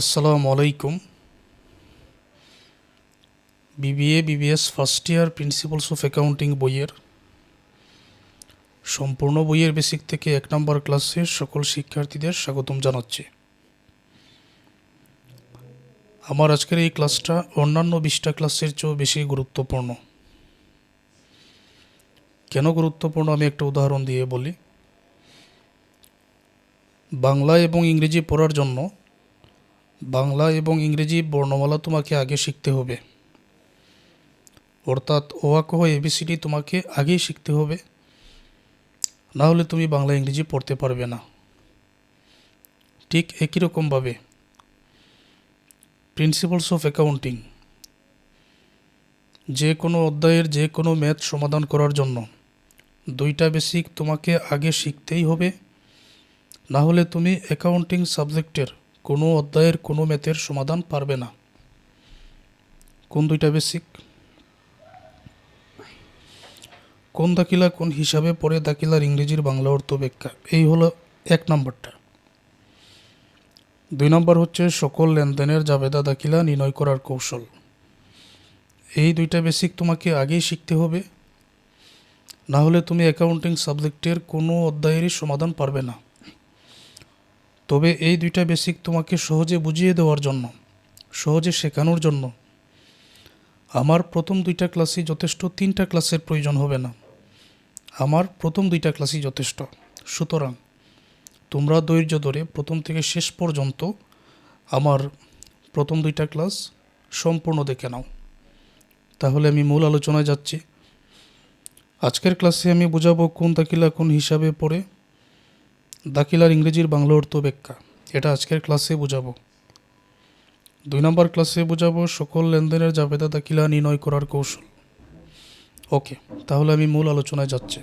আসসালামু আলাইকুম। BBA BBS first year principles of accounting বইয়ের সম্পূর্ণ বইয়ের বেসিক থেকে 1 নম্বর ক্লাসে সকল শিক্ষার্থীদের স্বাগতম জানাচ্ছি। আমার আজকের এই ক্লাসটা অন্যান্য 20টা ক্লাসের চেয়েও বেশি গুরুত্বপূর্ণ। কেন গুরুত্বপূর্ণ আমি একটা উদাহরণ দিয়ে বলি। বাংলা এবং ইংরেজি পড়ার জন্য বাংলা এবং ইংরেজি বর্ণমালা তোমাকে আগে শিখতে হবে, অর্থাৎ অ আ ক খ এবিসিডি তোমাকে আগেই শিখতে হবে, না হলে তুমি বাংলা ইংরেজি পড়তে পারবে না। ঠিক একই রকমভাবে প্রিন্সিপালস অফ অ্যাকাউন্টিং যে কোনো অধ্যায়ের যে কোনো ম্যাথ সমাধান করার জন্য 2টা বেসিক তোমাকে আগে শিখতেই হবে, না হলে তুমি অ্যাকাউন্টিং সাবজেক্টের কোনো অধ্যায়ের কোনো ম্যাথের সমাধান পারবে না। কোন 2টা বেসিক? কোন দাখিলা কোন হিসাবে পড়ে দাখিলার ইংরেজির বাংলা অর্থ ব্যাখ্যা, এই হলো 1 নম্বরটা। 2 নম্বর হচ্ছে সকল লেনদেনের জাবেদা দাখিলা নির্ণয় করার কৌশল। এই 2টা বেসিক তোমাকে আগেই শিখতে হবে, না হলে তুমি অ্যাকাউন্টিং সাবজেক্টের কোনো অধ্যায়েরই সমাধান পারবে না। তবে এই 2টা বেসিক তোমাকে সহজে বুঝিয়ে দেওয়ার জন্য, সহজে শেখানোর জন্য আমার প্রথম 2টা ক্লাসই যথেষ্ট, 3টা ক্লাসের প্রয়োজন হবে না। আমার প্রথম 2টা ক্লাসই যথেষ্ট। সুতরাং তোমরা ধৈর্য ধরে প্রথম থেকে শেষ পর্যন্ত আমার প্রথম 2টা ক্লাস সম্পূর্ণ দেখে নাও। তাহলে আমি মূল আলোচনায় যাচ্ছি। আজকের ক্লাসে আমি বোঝাবো কোন দাখিলা কোন হিসাবে পড়ে দাখিলার ইংরেজির বাংলা অর্থ ব্যাখ্যা, এটা আজকের ক্লাসে বোঝাবো। 2 নম্বর ক্লাসে বোঝাবো সকল লেনদেনের জাবেদা দাখিলা নির্ণয় করার কৌশল। ওকে, তাহলে আমি মূল আলোচনায় যাচ্ছি।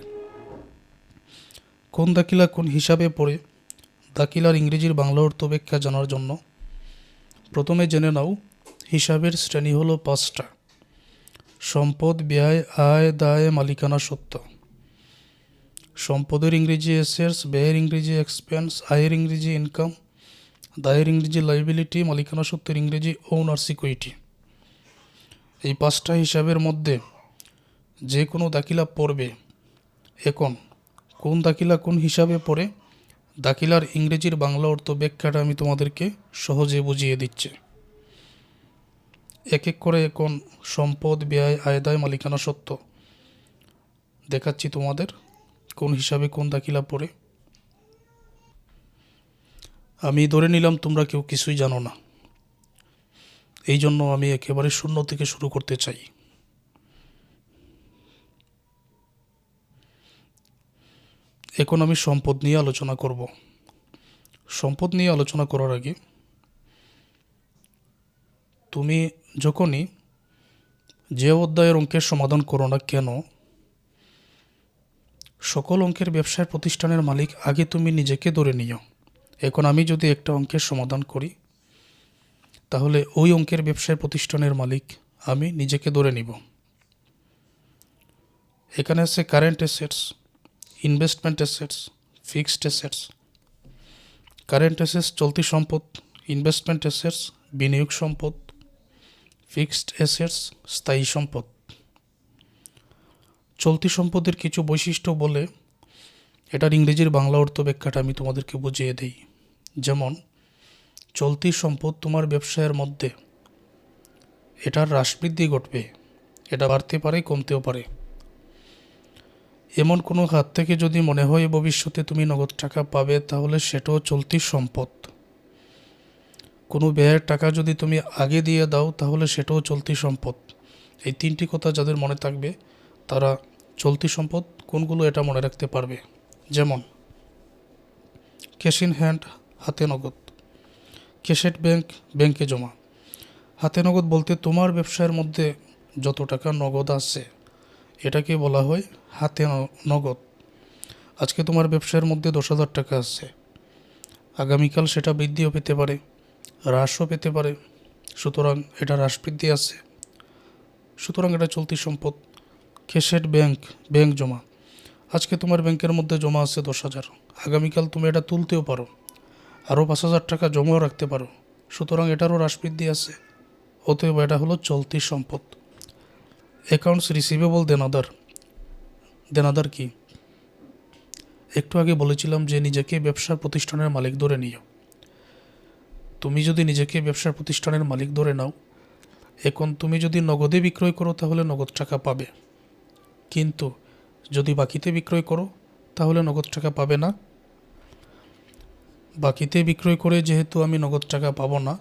কোন দাখিলা কোন হিসাবে পড়ে দাখিলার ইংরেজির বাংলা অর্থ ব্যাখ্যা জানার জন্য প্রথমে জেনে নাও হিসাবের শ্রেণী হলো 5টা। সম্পদ, ব্যয়, আয়, দায়, মালিকানা সত্ত্ব। সম্পদের ইংরেজি অ্যাসেটস, ব্যয়ের ইংরেজি এক্সপেন্স, আয়ের ইংরেজি ইনকাম, দায়ের ইংরেজি লাইবিলিটি, মালিকানা সত্ত্বের ইংরেজি ওনার্স ইকুইটি। এই 5টা হিসাবের মধ্যে যে কোনো দাখিলা পড়বে। এখন কোন দাখিলা কোন হিসাবে পড়ে দাখিলার ইংরেজির বাংলা অর্থ ব্যাখ্যাটা আমি তোমাদেরকে সহজে বুঝিয়ে দিচ্ছি। এক এক করে এখন সম্পদ, ব্যয়, আয়, দায়, মালিকানা সত্ত্ব দেখাচ্ছি তোমাদের কোন হিসাবে কোন দাখিলা পড়ে। আমি ধরে নিলাম তোমরা কেউ কিছুই জানো না, এই জন্য আমি একেবারে শূন্য থেকে শুরু করতে চাই। এখন আমি সম্পদ নিয়ে আলোচনা করব। সম্পদ নিয়ে আলোচনা করার আগে তুমি যখনই যে অধ্যায়ের অঙ্কের সমাধান করো না কেন, সকল অঙ্কের ব্যবসায় প্রতিষ্ঠানের মালিক আগে তুমি নিজেকে ধরে নিও। এখন আমি যদি একটা অঙ্কের সমাধান করি, তাহলে ওই অঙ্কের ব্যবসায় প্রতিষ্ঠানের মালিক আমি নিজেকে ধরে নিব। এখানে আছে current assets, investment assets, fixed assets. Current assets চলতি সম্পদ, ইনভেস্টমেন্ট অ্যাসেটস বিনিয়োগ সম্পদ, ফিক্সড অ্যাসেটস স্থায়ী সম্পদ। চলতি সম্পদের কিছু বৈশিষ্ট্য বলে এটার ইংরেজির বাংলা অর্থ ব্যাখ্যাটা আমি তোমাদেরকে বুঝিয়ে দিই। যেমন চলতি সম্পদ তোমার ব্যবসায়ের মধ্যে এটার হ্রাস বৃদ্ধি ঘটবে, এটা বাড়তে পারে কমতেও পারে। এমন কোনো খাত থেকে যদি মনে হয় ভবিষ্যতে তুমি নগদ টাকা পাবে, তাহলে সেটাও চলতি সম্পদ। কোনো ব্যয়ের টাকা যদি তুমি আগে দিয়ে দাও, তাহলে সেটাও চলতি সম্পদ। এই 3টি কথা যাদের মনে থাকবে তারা চলতি সম্পদ কোনগুলো এটা মনে রাখতে পারবে। যেমন ক্যাশ ইন হ্যান্ড, হাতে নগদ। ক্যাশেট ব্যাংক, ব্যাংকে জমা। হাতে নগদ বলতে তোমার ব্যবসায়ের মধ্যে যত টাকা নগদ আছে এটাকে বলা হয় হাতে নগদ। আজকে তোমার ব্যবসায়ের মধ্যে 10,000 টাকা আছে, আগামীকাল সেটা বৃদ্ধিও পেতে পারে, হ্রাসও পেতে পারে। সুতরাং এটা হ্রাস বৃদ্ধি আছে, সুতরাং এটা চলতি সম্পদ। ক্যাশেট ব্যাংক, ব্যাংক জমা। আজকে তোমার ব্যাংকের মধ্যে জমা আছে 10,000, আগামীকাল তুমি এটা তুলতেও পারো, আরও 5,000 টাকা জমাও রাখতে পারো। সুতরাং এটারও হ্রাস বৃদ্ধি আছে, অতএব এটা হলো চলতি সম্পদ। Accounts receivable দেনাদার। দেনাদার কি? একটু আগে বলেছিলাম যে নিজেকে ব্যবসার প্রতিষ্ঠানের মালিক ধরে নিও। তুমি যদি নিজেকে ব্যবসার প্রতিষ্ঠানের মালিক ধরে নাও, এখন তুমি যদি নগদে বিক্রয় করো তাহলে নগদ টাকা পাবে, কিন্তু যদি বাকিতে বিক্রয় করো তাহলে নগদ টাকা পাবে না। বাকিতে বিক্রয় করে যেহেতু আমি নগদ টাকা পাবো না,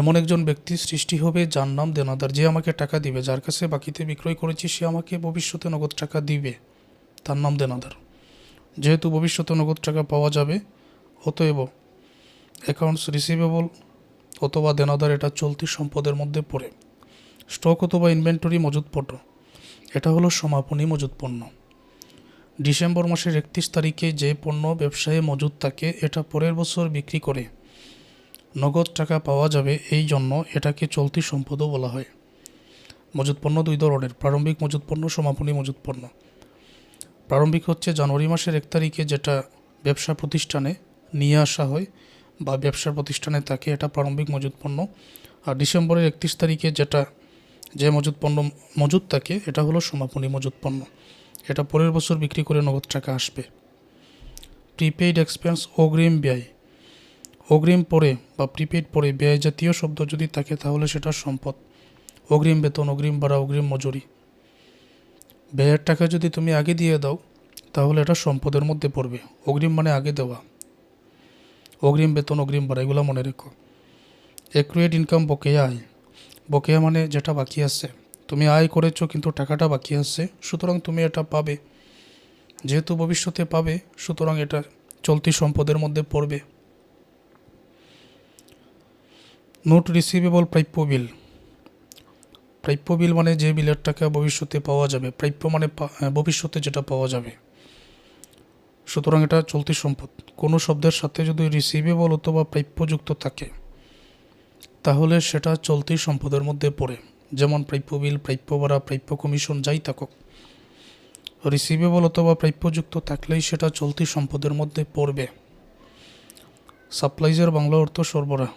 এমন একজন ব্যক্তি সৃষ্টি হবে যার নাম দেনাদার, যে আমাকে টাকা দিবে, যার কাছে বাকিতে বিক্রয় করেছি সে আমাকে ভবিষ্যতে নগদ টাকা দিবে, তার নাম দেনাদার। যেহেতু ভবিষ্যতে নগদ টাকা পাওয়া যাবে, অতএব অ্যাকাউন্টস রিসিভেবল অথবা দেনাদার এটা চলতি সম্পদের মধ্যে পড়ে। স্টক অথবা ইনভেন্টরি মজুত পণ্য, এটা হলো সমাপনী মজুত পণ্য। ডিসেম্বর মাসের 31 তারিখে যে পণ্য ব্যবসায়ে মজুত থাকে এটা পরের বছর বিক্রি করে নগদ টাকা পাওয়া যাবে, এই জন্য এটাকে চলতি সম্পদও বলা হয়। মজুত পণ্য দুই ধরনের, প্রারম্ভিক মজুত পণ্য, সমাপনী মজুত পণ্য। প্রারম্ভিক হচ্ছে জানুয়ারি মাসের 1 তারিখে যেটা ব্যবসা প্রতিষ্ঠানে নিয়ে আসা হয় বা ব্যবসা প্রতিষ্ঠানে থাকে, এটা প্রারম্ভিক মজুত পণ্য। আর ডিসেম্বরের 31 তারিখে যে মজুত পণ্য মজুত থাকে এটা হলো সমাপনী মজুত পণ্য, এটা পরের বছর বিক্রি করে নগদ টাকা আসবে। প্রিপেইড এক্সপেন্স, অগ্রিম ব্যয়। অগ্রিম পরে বা প্রিপেইড পরে ব্যয় জাতীয় শব্দ যদি থাকে তাহলে সেটা সম্পদ। অগ্রিম বেতন, অগ্রিম ভাড়া, অগ্রিম মজুরি। ব্যয়ের টাকা যদি তুমি আগে দিয়ে দাও তাহলে এটা সম্পদের মধ্যে পড়বে। অগ্রিম মানে আগে দেওয়া, অগ্রিম বেতন, অগ্রিম ভাড়া, এগুলো মনে রেখো। অ্যাকুরেট ইনকাম, বকেয়া আয়। বকেয়া মানে যেটা বাকি আছে, তুমি আয় করেছো কিন্তু টাকাটা বাকি আছে, সুতরাং তুমি এটা পাবে। যেহেতু ভবিষ্যতে পাবে, সুতরাং এটা চলতি সম্পদের মধ্যে পড়বে। নোট রিসিভেবল, প্রাপ্য বিল। প্রাপ্য বিল মানে যে বিলের টাকা ভবিষ্যতে পাওয়া যাবে, প্রাপ্য মানে ভবিষ্যতে যেটা পাওয়া যাবে, সুতরাং এটা চলতি সম্পদ। কোনো শব্দের সাথে যদি রিসিভেবল অথবা প্রাপ্য যুক্ত থাকে তাহলে সেটা চলতি সম্পদের মধ্যে পড়ে, যেমন প্রাপ্য বিল, প্রাপ্য ভাড়া, প্রাপ্য কমিশন, যাই থাকুক। রিসিভেবল অথবা প্রাপ্যযুক্ত থাকলেই সেটা চলতি সম্পদের মধ্যে পড়বে। সাপ্লাইজের বাংলা অর্থ সরবরাহ।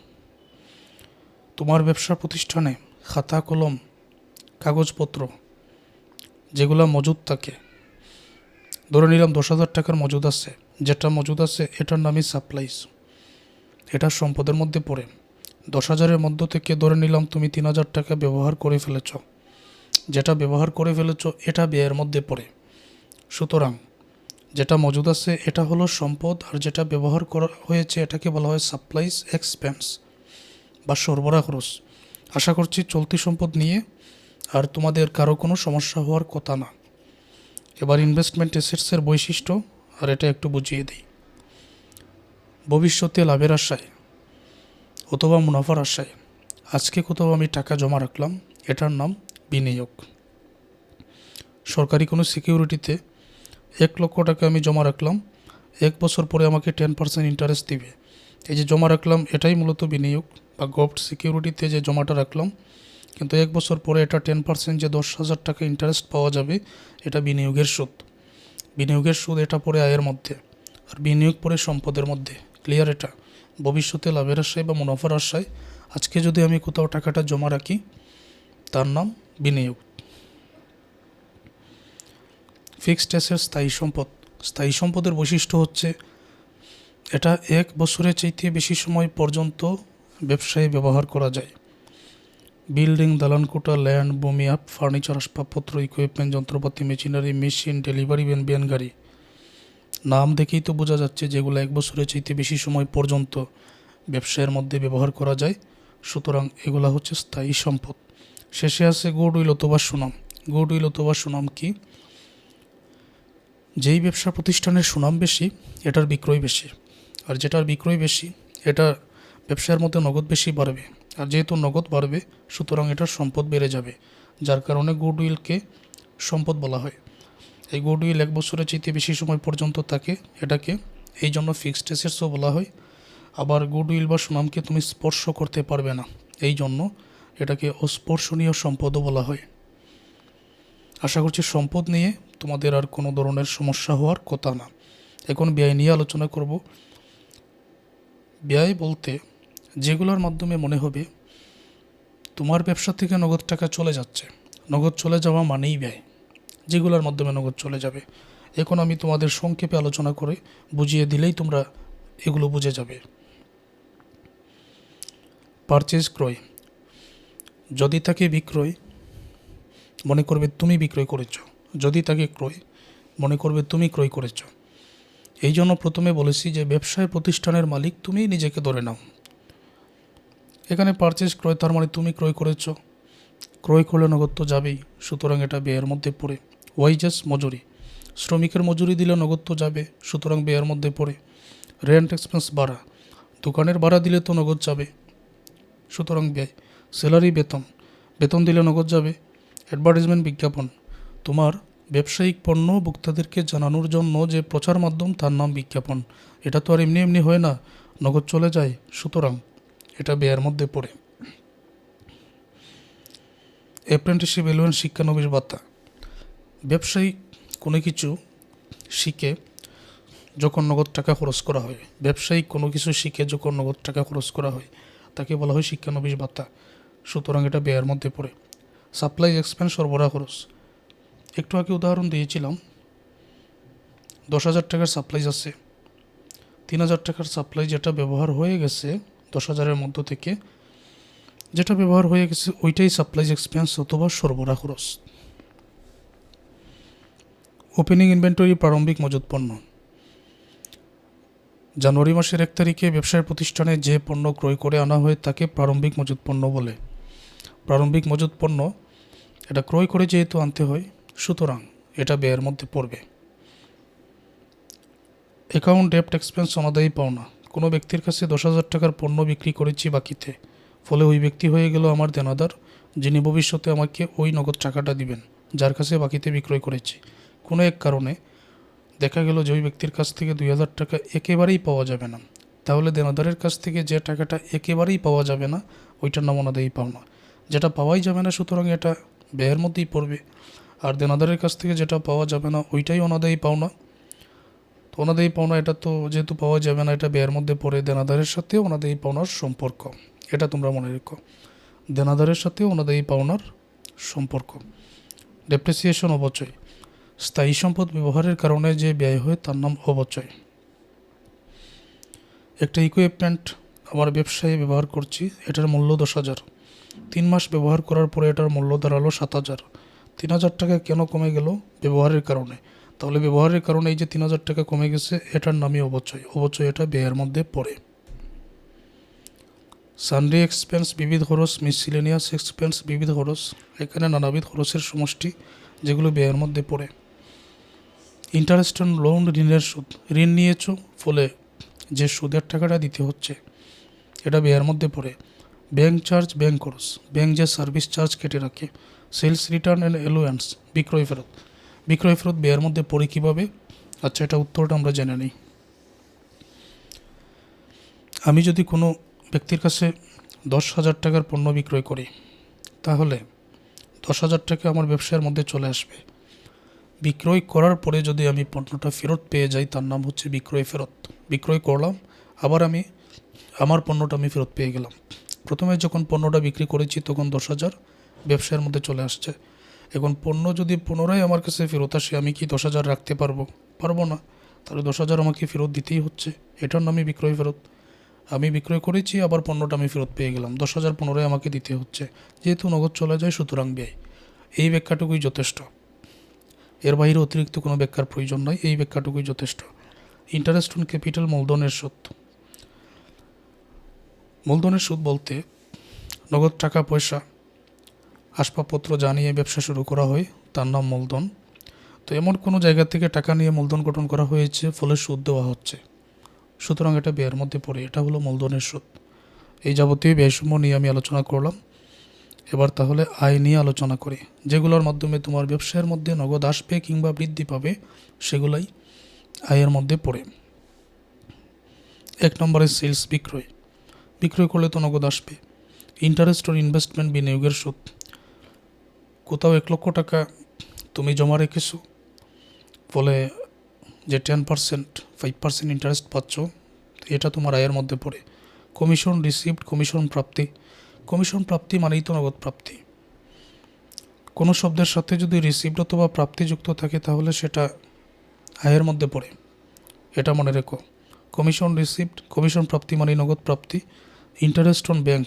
তোমার ব্যবসা প্রতিষ্ঠানে খাতা কলম, কাগজপত্র যেগুলো মজুদ থাকে, ধরে নিলাম 10,000 টাকার মজুদ আছে, যেটা মজুদ আছে এটার নামই সাপ্লাইজ, এটা সম্পদের মধ্যে পড়ে। 10,000-এর মধ্য থেকে ধরে নিলাম তুমি 3,000 টাকা ব্যবহার করে ফেলেছ, যেটা ব্যবহার করে ফেলেছ এটা ব্যয়ের মধ্যে পড়ে। সুতরাং যেটা মজুদ আছে এটা হলো সম্পদ, আর যেটা ব্যবহার করা হয়েছে এটাকে বলা হয় সাপ্লাইজ এক্সপেন্স বা সরবরাহ খরচ। আশা করছি চলতি সম্পদ নিয়ে আর তোমাদের কারো কোনো সমস্যা হওয়ার কথা না। এবার ইনভেস্টমেন্ট অ্যাসেটসের বৈশিষ্ট্য আর এটা একটু বুঝিয়ে দিই। ভবিষ্যতে লাভের আশায় অথবা মুনাফার আশায় আজকে কোথাও আমি টাকা জমা রাখলাম, এটার নাম বিনিয়োগ। সরকারি কোনো সিকিউরিটিতে 1 লক্ষ টাকা আমি জমা রাখলাম, 1 বছর পরে আমাকে 10% ইন্টারেস্ট দিবে, এই যে জমা রাখলাম এটাই মূলত বিনিয়োগ। বা গভর্নমেন্ট সিকিউরিটিতে যে জমাটা রাখলাম কিন্তু 1 বছর পরে এটা 10% যে 10,000 টাকা ইন্টারেস্ট পাওয়া যাবে, এটা বিনিয়োগের সুদ। বিনিয়োগের সুদ এটা পড়ে আয়ের মধ্যে, আর বিনিয়োগ পড়ে সম্পদের মধ্যে। ক্লিয়ার? এটা ভবিষ্যতে লাভের আশায় বা মুনাফার আশায় আজকে যদি আমি কোথাও টাকাটা জমা রাখি তার নাম বিনিয়োগ। ফিক্সড অ্যাসেট, স্থায়ী সম্পদ। স্থায়ী সম্পদের বৈশিষ্ট্য হচ্ছে এটা 1 বছরের চাইতে বেশি সময় পর্যন্ত ব্যবসায় ব্যবহার করা যায়। বিল্ডিং, দালানকোঠা, ল্যান্ড, ভূমি, ফার্নিচার, আসবাবপত্র, ইকুইপমেন্ট, যন্ত্রপাতি, machinery, machine, delivery van, van গাড়ি। নাম দেখেই তো বোঝা যাচ্ছে যেগুলো 1 বছরের চাইতে বেশি সময় পর্যন্ত ব্যবসায়ের মধ্যে ব্যবহার করা যায়, সুতরাং এগুলা হচ্ছে স্থায়ী সম্পদ। শেষে আছে গুডউইল অথবা সুনাম। গুডউইল অথবা সুনাম কি? যেই ব্যবসা প্রতিষ্ঠানের সুনাম বেশি এটার বিক্রয় বেশি, আর যেটার বিক্রয় বেশি এটার ব্যবসার মধ্যে নগদ বেশি বাড়বে, আর যেহেতু নগদ বাড়বে সুতরাং এটার সম্পদ বেড়ে যাবে, যার কারণে গুডউইলকে সম্পদ বলা হয়। এই গুডউইল 1 বছরের চাইতে বেশি সময় পর্যন্ত থাকে, এটাকে এই জন্য ফিক্সড অ্যাসেটসও বলা হয়। আবার গুডউইল বা সুনামকে তুমি স্পর্শ করতে পারবে না, এই জন্য এটাকে অস্পর্শনীয় সম্পদও বলা হয়। আশা করছি সম্পদ নিয়ে তোমাদের আর কোনো ধরনের সমস্যা হওয়ার কথা না। এখন ব্যয় নিয়ে আলোচনা করব। ব্যয় বলতে যেগুলোর মাধ্যমে মনে হবে তোমার ব্যবসা থেকে নগদ টাকা চলে যাচ্ছে। নগদ চলে যাওয়া মানেই ব্যয়। যেগুলোর মাধ্যমে নগদ চলে যাবে, এখন আমি তোমাদের সংক্ষেপে আলোচনা করে বুঝিয়ে দিলেই তোমরা এগুলো বুঝে যাবে। পারচেজ, ক্রয়। যদি তাকে বিক্রয়, মনে করবে তুমি বিক্রয় করেছ। যদি তাকে ক্রয়, মনে করবে তুমি ক্রয় করেছ। এই জন্য প্রথমে বলেছি যে ব্যবসায় প্রতিষ্ঠানের মালিক তুমি নিজেকে ধরে নাও। এখানে পারচেজ, ক্রয়, তার মানে তুমি ক্রয় করেছ। ক্রয় করলে নগদ তো যাবেই, সুতরাং এটা ব্যয়ের মধ্যে পড়ে। ওয়াইজেস, মজুরি। শ্রমিকের মজুরি দিলে নগদ তো যাবে, সুতরাং ব্যয়ের মধ্যে পড়ে। রেন্ট এক্সপেন্স, ভাড়া। দোকানের ভাড়া দিলে তো নগদ যাবে, সুতরাং ব্যয়। স্যালারি, বেতন। বেতন দিলে নগদ যাবে। অ্যাডভার্টাইজমেন্ট, বিজ্ঞাপন। তোমার ব্যবসায়িক পণ্য ভোক্তাদেরকে জানানোর জন্য যে প্রচার মাধ্যম, তার নাম বিজ্ঞাপন। এটা তো আর এমনি এমনি হয় না, নগদ চলে যায়, সুতরাং এটা ব্যয়ের মধ্যে পড়ে। অ্যাপ্রেন্টিসশিপ, এলোয়েন্স, শিক্ষানবিশ ভাতা। ব্যবসায়ী কোনো কিছু শিখে যখন নগদ টাকা খরচ করা হয়, ব্যবসায়িক কোনো কিছু শিখে যখন নগদ টাকা খরচ করা হয়, তাকে বলা হয় শিক্ষানবিশ ভাতা, সুতরাং এটা ব্যয়ের মধ্যে পড়ে। সাপ্লাই এক্সপেন্স, সরবরাহ খরচ। একটু আগে উদাহরণ দিয়েছিলাম, 10,000 টাকার সাপ্লাইজ আছে, 3,000 টাকার সাপ্লাই যেটা ব্যবহার হয়ে গেছে 10,000-এর মধ্য থেকে যেটা ব্যবহার হয়ে গেছে ওইটাই সাপ্লাইজ এক্সপেন্স অথবা সরবরাহ খরচ। ওপেনিং ইনভেন্টরি, প্রারম্ভিক মজুত পণ্য। জানুয়ারি মাসের 1 তারিখে ব্যবসায় প্রতিষ্ঠানে যে পণ্য ক্রয় করে আনা হয় তাকে প্রারম্ভিক মজুত পণ্য বলে। প্রারম্ভিক মজুত পণ্য এটা ক্রয় করে যেহেতু আনতে হয়, সুতরাং এটা ব্যয়ের মধ্যে পড়বে। অ্যাকাউন্ট, ডেপ্ট, এক্সপেন্স, অনাদায়ী পাওনা। কোনো ব্যক্তির কাছে 10,000 টাকার পণ্য বিক্রি করেছি বাকিতে, ফলে ওই ব্যক্তি হয়ে গেল আমার দেনাদার, যিনি ভবিষ্যতে আমাকে ওই নগদ টাকাটা দিবেন যার কাছে বাকিতে বিক্রয় করেছি। কোনো এক কারণে দেখা গেল যে ওই ব্যক্তির কাছ থেকে 2,000 টাকা একেবারেই পাওয়া যাবে না, তাহলে দেনাদারের কাছ থেকে যে টাকাটা একেবারেই পাওয়া যাবে না ওইটার নাম অনাদায়ী পাওনা। যেটা পাওয়াই যাবে না, সুতরাং এটা ব্যয়ের মধ্যেই পড়বে। আর দেনাদারের কাছ থেকে যেটা পাওয়া যাবে না ওইটাই অনাদায়ী পাওনা। তো অনাদায়ী পাওনা এটা তো যেহেতু পাওয়া যাবে না, এটা ব্যয়ের মধ্যে পড়ে। দেনাদারের সাথে অনাদায়ী পাওনার সম্পর্ক, এটা তোমরা মনে রেখো, দেনাদারের সাথে অনাদায়ী পাওনার সম্পর্ক। ডেপ্রিসিয়েশন, অবচয়। স্থায়ী সম্পদ ব্যবহারের কারণে যে ব্যয় হয় তার নাম অবচয়। একটা ইকুইপমেন্ট আমার ব্যবসায় ব্যবহার করছি, এটার মূল্য 10,000, 3 মাস ব্যবহার করার পরে এটার মূল্য দাঁড়ালো 7,000। 3,000 টাকা কেন কমে গেল? ব্যবহারের কারণে। তাহলে ব্যবহারের কারণে এই যে 3,000 টাকা কমে গেছে, এটার নামই অবচয়। অবচয় এটা ব্যয়ের মধ্যে পড়ে। সানডে এক্সপেন্স, বিবিধ খরচ। মিসিলেনিয়াস এক্সপেন্স, বিবিধ খরচ। এখানে নানাবিধ খরচের সমষ্টি যেগুলো ব্যয়ের মধ্যে পড়ে। ইন্টারেস্ট অন লোন, ঋণের সুদ। ঋণ নিয়েছ, ফলে যে সুদের টাকাটা দিতে হচ্ছে এটা ব্যয়ের মধ্যে পড়ে। ব্যাংক চার্জ, ব্যাংক খরচ। ব্যাংক যে সার্ভিস চার্জ কেটে রাখে। সেলস রিটার্ন অ্যান্ড অ্যালোয়ান্স, বিক্রয় ফেরত। বিক্রয় ফেরত ব্যয়ের মধ্যে পড়ে কীভাবে? আচ্ছা, এটা উত্তরটা আমরা জেনে নিই। আমি যদি কোনো ব্যক্তির কাছে 10,000 টাকার পণ্য বিক্রয় করি, তাহলে 10,000 টাকা আমার ব্যবসার মধ্যে চলে আসবে। বিক্রয় করার পরে যদি আমি পণ্যটা ফেরত পেয়ে যাই, তার নাম হচ্ছে বিক্রয় ফেরত। বিক্রয় করলাম, আবার আমি আমার পণ্যটা আমি ফেরত পেয়ে গেলাম। প্রথমে যখন পণ্যটা বিক্রি করেছি তখন 10,000 ব্যবসার মধ্যে চলে আসছে। এখন পণ্য যদি পুনরায় আমার কাছে ফেরত আসে, আমি কি 10,000 রাখতে পারবো না। তাহলে 10,000 আমাকে ফেরত দিতেই হচ্ছে, এটার নামই বিক্রয় ফেরত। আমি বিক্রয় করেছি, আবার পণ্যটা আমি ফেরত পেয়ে গেলাম, 10,000 পুনরায় আমাকে দিতে হচ্ছে। যেহেতু নগদ চলে যায়, সুতরাং ব্যয়। এই ব্যাখ্যাটুকুই যথেষ্ট, এর বাইরে অতিরিক্ত কোনো ব্যাখ্যার প্রয়োজন নয়, এই ব্যাখ্যাটুকুই যথেষ্ট। ইন্টারেস্ট অন ক্যাপিটাল, মূলধনের সুদ। মূলধনের সুদ বলতে নগদ টাকা পয়সা, আসবাবপত্র যা নিয়ে ব্যবসা শুরু করা হয় তার নাম মূলধন। তো এমন কোনো জায়গা থেকে টাকা নিয়ে মূলধন গঠন করা হয়েছে, ফলে সুদ দেওয়া হচ্ছে, সুতরাং এটা ব্যয়ের মধ্যে পড়ে। এটা হলো মূলধনের সুদ। এই যাবতীয় ব্যয়সমূহ নিয়ে আমি আলোচনা করলাম। এবার তাহলে আয় নিয়ে আলোচনা করি। যেগুলোর মাধ্যমে তোমার ব্যবসায়ের মধ্যে নগদ আসবে কিংবা বৃদ্ধি পাবে, সেগুলাই আয়ের মধ্যে পড়ে। 1 নম্বরে সেলস, বিক্রয়। বিক্রয় করলে তো নগদ আসবে। ইন্টারেস্ট অন ইনভেস্টমেন্ট, বিনিয়োগের সুদ। কোথাও 1 লক্ষ টাকা তুমি জমা রেখেছো, ফলে যে 10%, 5% ইন্টারেস্ট পাচ্ছ, এটা তোমার আয়ের মধ্যে পড়ে। কমিশন রিসিভড, কমিশন প্রাপ্তি। কমিশন প্রাপ্তি মানেই তো নগদ প্রাপ্তি। কোনো শব্দের সাথে যদি রিসিভড অথবা প্রাপ্তি যুক্ত থাকে তাহলে সেটা আয়ের মধ্যে পড়ে, এটা মনে রেখো। কমিশন রিসিভড, কমিশন প্রাপ্তি মানে নগদ প্রাপ্তি। ইন্টারেস্ট অন ব্যাংক,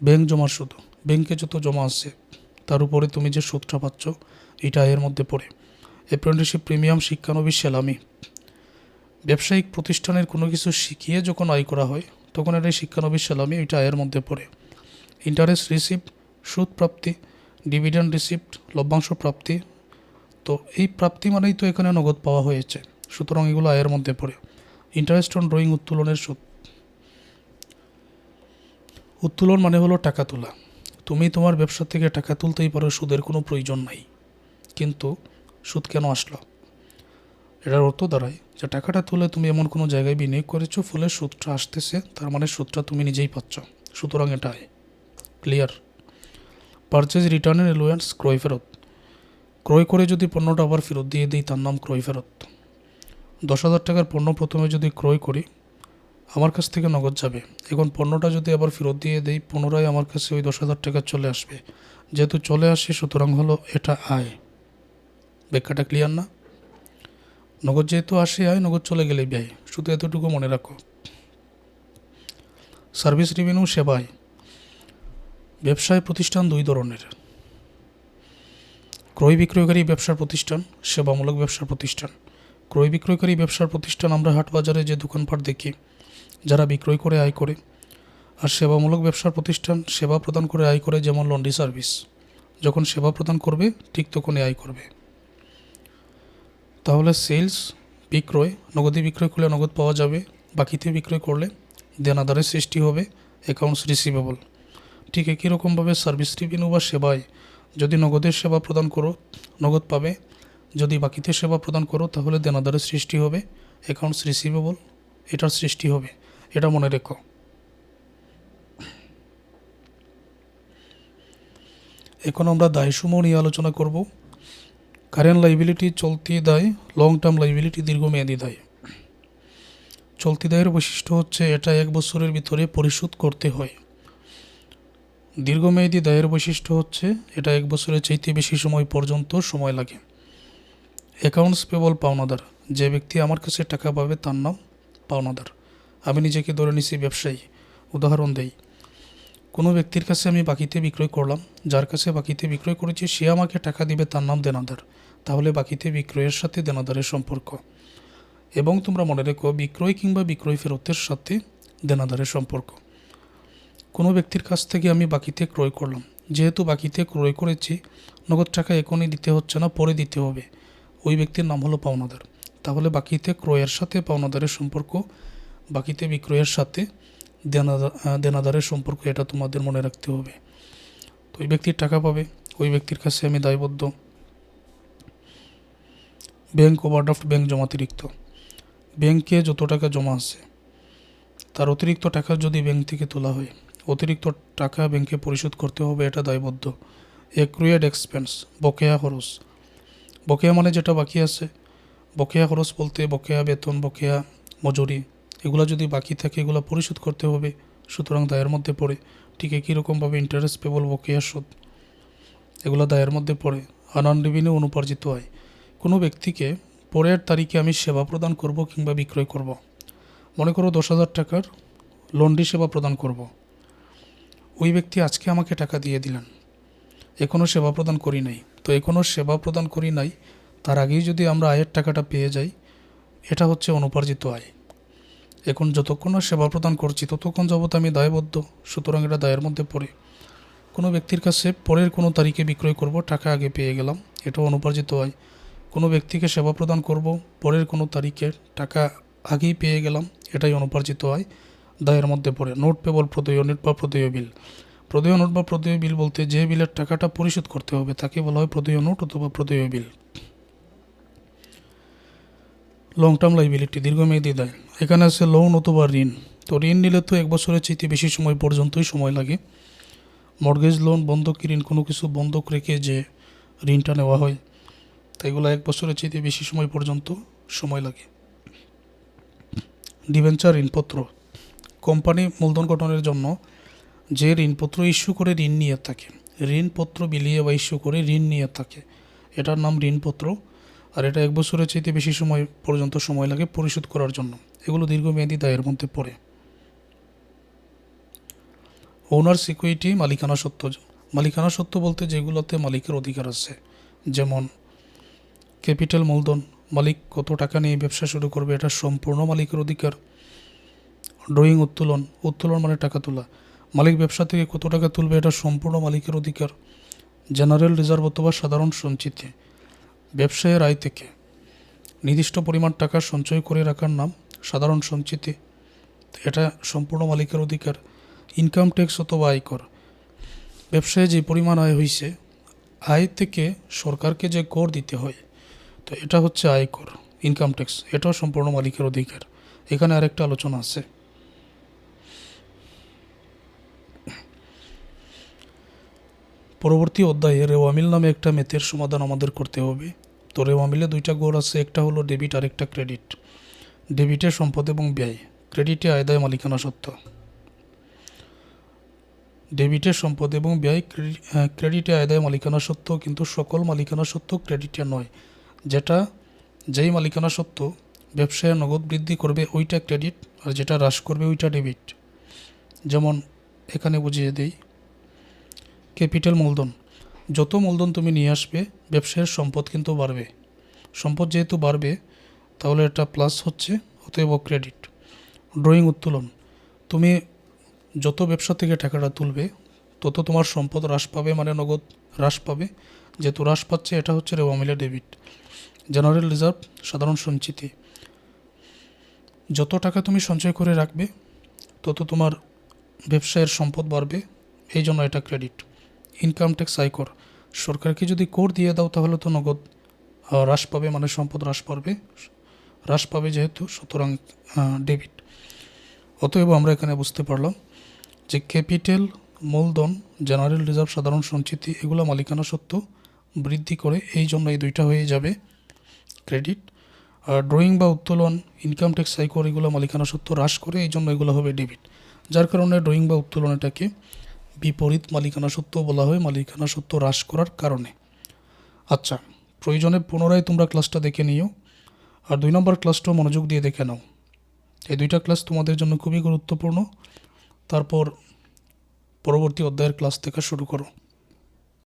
ব্যাংক জমার সুদ, ব্যাংকে যত জমা আছে তার উপরে তুমি যে সুদটা পাচ্ছ এটা আয়ের মধ্যে পড়ে। অ্যাপ্রেন্টিসশিপ প্রিমিয়াম, শিক্ষানবিশ সেলামি। ব্যবসায়িক প্রতিষ্ঠানের কোনো কিছু শিখিয়ে যখন আয় করা হয় তখন এটা শিক্ষানবিশ সেলামি, এটা আয়ের মধ্যে পড়ে। ইন্টারেস্ট রিসিভড, সুদ প্রাপ্তি। ডিভিডেন্ড রিসিভড, লভ্যাংশ প্রাপ্তি। তো এই প্রাপ্তি মানেই তো এখানে নগদ পাওয়া হয়েছে, সুতরাং এগুলো আয়ের মধ্যে পড়ে। ইন্টারেস্ট অন ড্রয়িং, উত্তোলনের সুদ। উত্তোলন মানে হলো টাকা তোলা। তুমি তোমার ব্যবসা থেকে টাকা তুলতেই পারো, সুদের কোনো প্রয়োজন নাই, কিন্তু সুদ কেন আসলো? এটার অর্থ দাঁড়ায় যে টাকাটা তুলে তুমি এমন কোনো জায়গায় বিনিয়োগ করেছো ফলে সুদটা আসতেছে, তার মানে সুদটা তুমি নিজেই পাচ্ছ, সুতরাং এটা আয়। ক্লিয়ার? পারচেজ রিটার্ন এন্ড এলুয়েন্স, ক্রয় ফেরত। ক্রয় করে যদি পণ্যটা আবার ফেরত দিয়ে দিই তার নাম ক্রয় ফেরত। 10,000 টাকার পণ্য প্রথমে যদি ক্রয় করি আমার কাছ থেকে নগদ যাবে, এখন পণ্যটা যদি আবার ফেরত দিয়ে দিই পুনরায় আমার কাছে ওই 10,000 টাকা চলে আসবে, যেহেতু চলে আসে সুতরাং হলো এটা আয়। ব্যাখ্যাটা ক্লিয়ার না? নগদ যেহেতু আসে আয়, নগদ চলে গেলেই ব্যয়, শুধু এতটুকু মনে রাখো। সার্ভিস রেভিনিউ, সেবায়। ব্যবসায় প্রতিষ্ঠান দুই ধরনের: ক্রয় বিক্রয়কারী ব্যবসার প্রতিষ্ঠান, সেবামূলক ব্যবসার প্রতিষ্ঠান। ক্রয় বিক্রয়কারী ব্যবসার প্রতিষ্ঠান আমরা হাট বাজারে যে দোকানপাট দেখি যারা বিক্রয় করে আয় করে, আর সেবামূলক ব্যবসার প্রতিষ্ঠান সেবা প্রদান করে আয় করে, যেমন লন্ড্রি সার্ভিস। যখন সেবা প্রদান করবে ঠিক তখনই আয় করবে। তাহলে সেলস, বিক্রয়, নগদে বিক্রয় করলে নগদ পাওয়া যাবে, বাকিতে বিক্রয় করলে দেনাদারের সৃষ্টি হবে, অ্যাকাউন্টস রিসিভেবল। ঠিক একই রকমভাবে সার্ভিস রেভিনিউ বা সেবায় যদি নগদের সেবা প্রদান করো নগদ পাবে, যদি বাকিতে সেবা প্রদান করো তাহলে দেনাদারের সৃষ্টি হবে, অ্যাকাউন্টস রিসিভেবল এটার সৃষ্টি হবে, এটা মনে রেখো। এখন আমরা দায়সমূহ নিয়ে আলোচনা করব। কারেন্ট লাইবিলিটি, চলতি দায়। লং টার্ম লাইবিলিটি, দীর্ঘমেয়াদী দায়। চলতি দায়ের বৈশিষ্ট্য হচ্ছে এটা 1 বছরের ভিতরে পরিশোধ করতে হয়। দীর্ঘমেয়াদী দায়ের বৈশিষ্ট্য হচ্ছে এটা 1 বছরের চাইতে বেশি সময় পর্যন্ত সময় লাগে। অ্যাকাউন্টস পেবল, পাওনাদার। যে ব্যক্তি আমার কাছে টাকা পাবে তার নাম পাওনাদার। আমি নিজেকে ধরে নিছি ব্যবসায়ী, উদাহরণ দেই। কোনো ব্যক্তির কাছে আমি বাকিতে বিক্রয় করলাম, যার কাছে বাকিতে বিক্রয় করেছি সে আমাকে টাকা দিবে, তার নাম দেনাদার। তাহলে বাকিতে বিক্রয়ের সাথে দেনাদারের সম্পর্ক। এবং তোমরা মনে রেখো বিক্রয় কিংবা বিক্রয় ফেরতের সাথে দেনাদারের সম্পর্ক। কোনো ব্যক্তির কাছ থেকে আমি বাকিতে ক্রয় করলাম, যেহেতু বাকিতে ক্রয় করেছি নগদ টাকা এখনই দিতে হচ্ছে না, পরে দিতে হবে, ওই ব্যক্তির নাম হলো পাওনাদার। তাহলে বাকিতে ক্রয়ের সাথে পাওনাদারের সম্পর্ক, বাকিতে বিক্রয়ের সাথে দেনাদারের সম্পর্ক, এটা তোমাদের মনে রাখতে হবে। তো ওই ব্যক্তির টাকা পাবে, ওই ব্যক্তির কাছে আমি দায়বদ্ধ। ব্যাংক ওভারড্রাফট, ব্যাংক জমাতিরিক্ত। ব্যাংকে যত টাকা জমা আছে তার অতিরিক্ত টাকা যদি ব্যাংক থেকে তোলা হয়, অতিরিক্ত টাকা ব্যাংকে পরিশোধ করতে হবে, এটা দায়বদ্ধ। অ্যাক্রুয়েড এক্সপেন্স, বকেয়া খরচ। বকেয়া মানে যেটা বাকি আছে। বকেয়া খরচ বলতে বকেয়া বেতন, বকেয়া মজুরি, এগুলো যদি বাকি থাকে এগুলো পরিশোধ করতে হবে, সুতরাং দায়ের মধ্যে পড়ে। ঠিক একই রকমভাবে ইন্টারেস্ট পেবল, বকেয়া সুদ, এগুলো দায়ের মধ্যে পড়ে। আনন রেভিনিউ, অনুপার্জিত আয়। কোনো ব্যক্তিকে পরের তারিখে আমি সেবা প্রদান করব কিংবা বিক্রয় করব। মনে করো 10,000 টাকার লন্ড্রি সেবা প্রদান করব। ওই ব্যক্তি আজকে আমাকে টাকা দিয়ে দিলেন, এখনও সেবা প্রদান করি নাই, তো এখনও সেবা প্রদান করি নাই তার আগেই যদি আমরা আয়ের টাকাটা পেয়ে যাই, এটা হচ্ছে অনুপার্জিত আয়। এখন যতক্ষণ না সেবা প্রদান করছি ততক্ষণ যাবত আমি দায়বদ্ধ, সুতরাং এটা দায়ের মধ্যে পড়ে। কোনো ব্যক্তির কাছে পরের কোনো তারিখে বিক্রয় করব, টাকা আগে পেয়ে গেলাম, এটাও অনুপার্জিত আয়। কোনো ব্যক্তিকে সেবা প্রদান করব, পরের কোনো তারিখে টাকা আগেই পেয়ে গেলাম, এটাই অনুপার্জিত আয়, দায়ের মধ্যে পড়ে। নোট পেবল, প্রদেয় নোট বা প্রদেয় বিল। প্রদেয় নোট বা প্রদেয় বিল বলতে যে বিলের টাকাটা পরিশোধ করতে হবে তাকে বলা হয় প্রদেয় নোট অথবা প্রদেয় বিল। লং টার্ম লাইবিলিটি, দীর্ঘমেয়াদী দায়। এখানে আছে লোন অথবা ঋণ। তো ঋণ নিলে তো 1 বছরের চাইতে বেশি সময় পর্যন্তই সময় লাগে। মর্গেজ লোন, বন্ধক ঋণ, কোনো কিছু বন্ধক রেখে যে ঋণটা নেওয়া হয় তাই এগুলো 1 বছরের চাইতে বেশি সময় পর্যন্ত সময় লাগে। ডিবেঞ্চার, ঋণপত্র। কোম্পানি মূলধন গঠনের জন্য যে ঋণপত্র ইস্যু করে ঋণ নিয়ে থাকে, ঋণপত্র বিলিয়ে বা ইস্যু করে ঋণ নিয়ে থাকে, এটার নাম ঋণপত্র। আর এটা 1 বছরের চাইতে বেশি সময় পর্যন্ত সময় লাগে পরিশোধ করার জন্য। এগুলো দীর্ঘমেয়াদী দায়ের মধ্যে পড়ে। ওনার্স ইকুইটি, মালিকানা সত্ত্ব। মালিকানা সত্ত্ব বলতে যেগুলোতে মালিকের অধিকার আছে, যেমন ক্যাপিটাল মূলধন, মালিক কত টাকা নিয়ে ব্যবসা শুরু করবে, এটা সম্পূর্ণ মালিকের অধিকার। ড্রয়িং উত্তোলন, উত্তোলন মানে টাকা তোলা, মালিক ব্যবসা থেকে কত টাকা তুলবে, এটা সম্পূর্ণ মালিকের অধিকার। জেনারেল রিজার্ভ অথবা সাধারণ সঞ্চিতি, ব্যবসায়ের আয় থেকে নির্দিষ্ট পরিমাণ টাকা সঞ্চয় করে রাখার নাম সাধারণ সঞ্চিতি, এটা সম্পূর্ণ মালিকের অধিকার। ইনকাম ট্যাক্স অথবা আয়কর, ব্যবসায় যে পরিমাণ আয় হয়েছে, আয় থেকে সরকারকে যে কর দিতে হয়, তো এটা হচ্ছে আয়কর, ইনকাম ট্যাক্স, এটাও সম্পূর্ণ মালিকের অধিকার। এখানে আরেকটা আলোচনা আছে। পরবর্তী অধ্যায়ে রেওয়ামিল নামে একটা ম্যাথের সমাধান আমাদের করতে হবে। তো রেওয়ামিলে 2টা গড় আছে, একটা হলো ডেবিট আর একটা ক্রেডিট। ডেবিটে সম্পদ এবং ব্যয়, ক্রেডিটে আয়দায় মালিকানা সত্ত্ব। ডেবিটে সম্পদ এবং ব্যয়, ক্রেডিটে আয়দায় মালিকানা সত্ত্ব, কিন্তু সকল মালিকানা সত্ত্ব ক্রেডিটে নয়। যেই মালিকানা সত্ত্ব ব্যবসায় নগদ বৃদ্ধি করবে ওইটা ক্রেডিট, আর যেটা হ্রাস করবে ওইটা ডেবিট। যেমন এখানে বুঝিয়ে দেই, ক্যাপিটাল মূলধন, যত মূলধন তুমি নিয়ে আসবে ব্যবসায়ের সম্পদ কিন্তু বাড়বে। সম্পদ যেহেতু বাড়বে তাহলে এটা প্লাস হচ্ছে, অতএব ক্রেডিট। ড্রয়িং উত্তোলন, তুমি যত ব্যবসা থেকে টাকাটা তুলবে তত তোমার সম্পদ হ্রাস পাবে, মানে নগদ হ্রাস পাবে, যেহেতু হ্রাস পাচ্ছে এটা হচ্ছে রেওয়ামিলে ডেবিট। জেনারেল রিজার্ভ, সাধারণ সঞ্চিতি, যত টাকা তুমি সঞ্চয় করে রাখবে তত তোমার ব্যবসায়ের সম্পদ বাড়বে, এই জন্য এটা ক্রেডিট। ইনকাম ট্যাক্স, আয়কর, সরকারকে যদি কর দিয়ে দাও তাহলে তো নগদ হ্রাস পাবে, মানে সম্পদ হ্রাস পাবে যেহেতু, সুতরাং ডেবিট। অতএব আমরা এখানে বুঝতে পারলাম যে ক্যাপিটাল মূলধন, জেনারেল রিজার্ভ, সাধারণ সঞ্চিতি, এগুলো মালিকানা সত্ত্ব বৃদ্ধি করে, এই জন্য এই 2টা হয়ে যাবে ক্রেডিট। আর ড্রয়িং বা উত্তোলন, ইনকাম ট্যাক্স, আয়কর, এগুলো মালিকানা সত্ত্ব হ্রাস করে, এই জন্য এগুলো হবে ডেবিট। যার কারণে ড্রয়িং বা উত্তোলন এটাকে বিপরীত মালিকানা সত্ত্ব বলা হয়, মালিকানা সত্ত্ব হ্রাস করার কারণে। আচ্ছা, প্রয়োজনে পুনরায় তোমরা ক্লাসটা দেখে নিও, আর 2 নম্বর ক্লাসটাও মনোযোগ দিয়ে দেখে নাও। এই 2টা ক্লাস তোমাদের জন্য খুবই গুরুত্বপূর্ণ। তারপর পরবর্তী অধ্যায়ের ক্লাস থেকে শুরু করো।